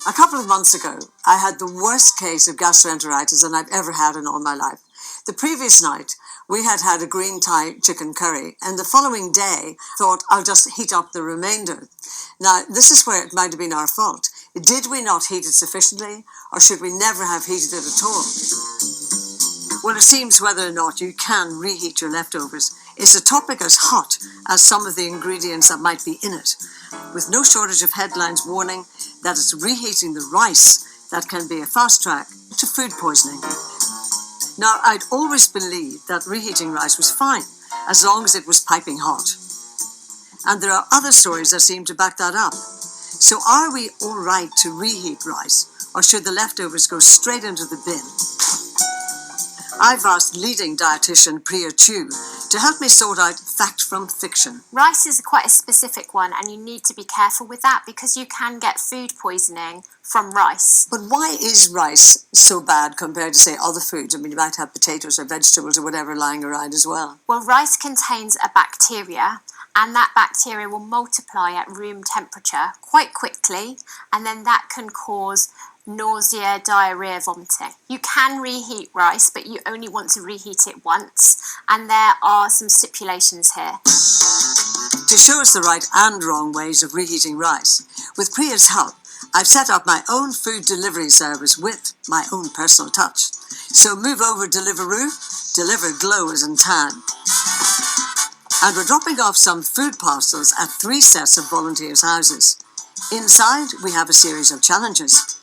A couple of months ago, I had the worst case of gastroenteritis than I've ever had in all my life. The previous night, we had had a green Thai chicken curry, and the following day, thought I'll just heat up the remainder. Now, this is where it might have been our fault. Did we not heat it sufficiently, or should we never have heated it at all? Well, it seems whether or not you can reheat your leftovers is a topic as hot as some of the ingredients that might be in it, with no shortage of headlines warning that it's reheating the rice that can be a fast track to food poisoning. Now, I'd always believed that reheating rice was fine, as long as it was piping hot. And there are other stories that seem to back that up. So are we all right to reheat rice, or should the leftovers go straight into the bin? I've asked leading dietitian Priya Tew to help me sort out fact from fiction. Rice is quite a specific one, and you need to be careful with that because you can get food poisoning from rice. But why is rice so bad compared to, say, other foods? I mean, you might have potatoes or vegetables or whatever lying around as well. Well, rice contains a bacteria, and that bacteria will multiply at room temperature quite quickly, and then that can cause nausea, diarrhea, vomiting. You can reheat rice, but you only want to reheat it once, and there are some stipulations here. To show us the right and wrong ways of reheating rice, with Priya's help, I've set up my own food delivery service with my own personal touch. So move over Deliveroo, deliver glowers and tan. And we're dropping off some food parcels at 3 sets of volunteers' houses. Inside, we have a series of challenges.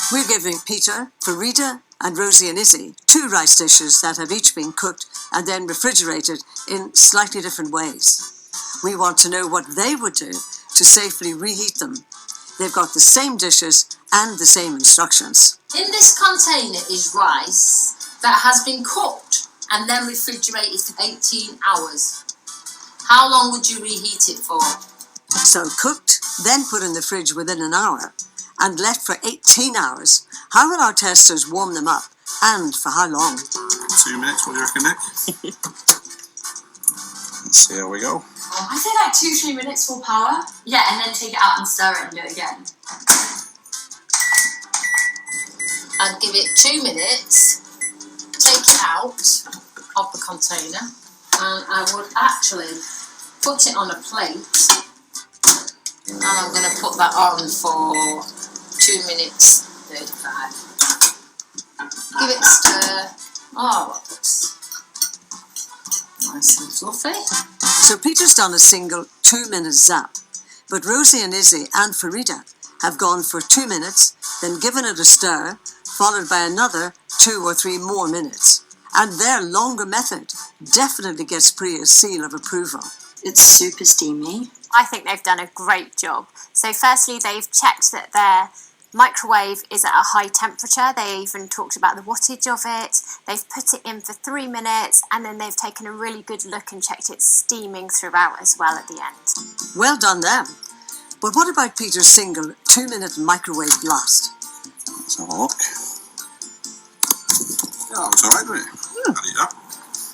We're giving Peter, Farida, and Rosie and Izzy 2 rice dishes that have each been cooked and then refrigerated in slightly different ways. We want to know what they would do to safely reheat them. They've got the same dishes and the same instructions. In this container is rice that has been cooked and then refrigerated for 18 hours. How long would you reheat it for? So cooked, then put in the fridge within an hour, and left for 18 hours. How will our testers warm them up, and for how long? 2 minutes, what do you reckon, Nick? Let's see how we go. I say like 2-3 minutes full power. Yeah, and then take it out and stir it and do it again. I'd give it 2 minutes, take it out of the container, and I would actually put it on a plate, and I'm going to put that on for 2 minutes 35. Give it a stir. Oh, that looks nice and fluffy. So Peter's done a single 2-minute zap, but Rosie and Izzy and Farida have gone for 2 minutes, then given it a stir, followed by another 2 or 3 more minutes. And their longer method definitely gets Priya's seal of approval. It's super steamy. I think they've done a great job. So firstly, they've checked that their microwave is at a high temperature. They even talked about the wattage of it. They've put it in for 3 minutes, and then they've taken a really good look and checked it steaming throughout as well at the end. Well done them. But what about Peter's single 2-minute microwave blast? Let's have a look. Yeah, it's alright, isn't it? I'll eat that.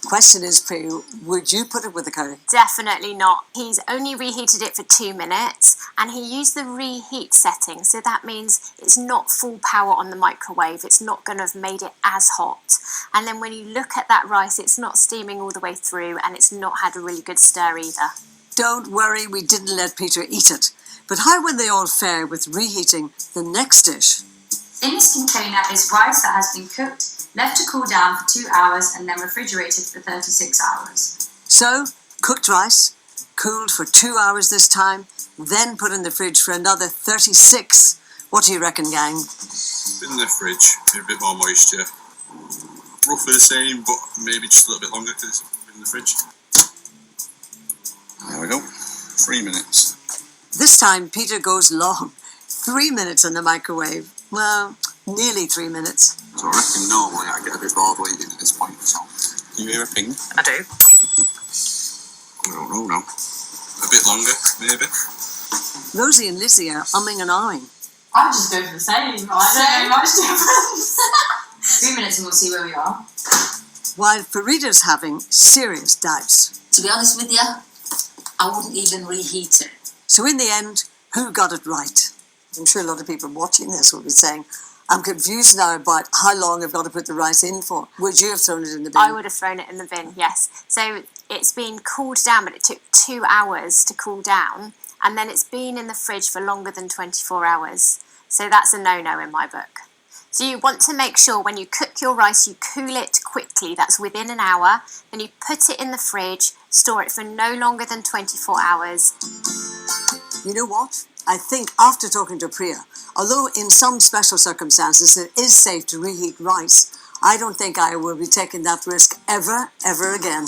Question is, Priya, would you put it with the curry? Definitely not. He's only reheated it for 2 minutes, and he used the reheat setting, so that means it's not full power on the microwave. It's not going to have made it as hot. And then when you look at that rice, it's not steaming all the way through, and it's not had a really good stir either. Don't worry, we didn't let Peter eat it. But how will they all fare with reheating the next dish? In this container is rice that has been cooked, left to cool down for 2 hours, and then refrigerated for 36 hours. So, cooked rice, cooled for 2 hours this time, then put in the fridge for another 36. What do you reckon, gang? In the fridge, a bit more moisture. Roughly the same, but maybe just a little bit longer because it's in the fridge. There we go. 3 minutes. This time, Peter goes long. 3 minutes in the microwave. Well, nearly 3 minutes. So I reckon normally I get a bit bored waiting at this point, so... Do you hear a ping? I do. I don't know now. A bit longer, maybe. Rosie and Lizzie are umming and ahhing. I would just go for the same. I don't know much difference. 3 minutes and we'll see where we are. While Farida's having serious doubts. To be honest with you, I wouldn't even reheat it. So in the end, who got it right? I'm sure a lot of people watching this will be saying, I'm confused now about how long I've got to put the rice in for. Would you have thrown it in the bin? I would have thrown it in the bin, yes. So it's been cooled down, but it took 2 hours to cool down, and then it's been in the fridge for longer than 24 hours. So that's a no-no in my book. So you want to make sure when you cook your rice, you cool it quickly. That's within an hour. Then you put it in the fridge, store it for no longer than 24 hours. You know what? I think after talking to Priya, although in some special circumstances it is safe to reheat rice, I don't think I will be taking that risk ever again.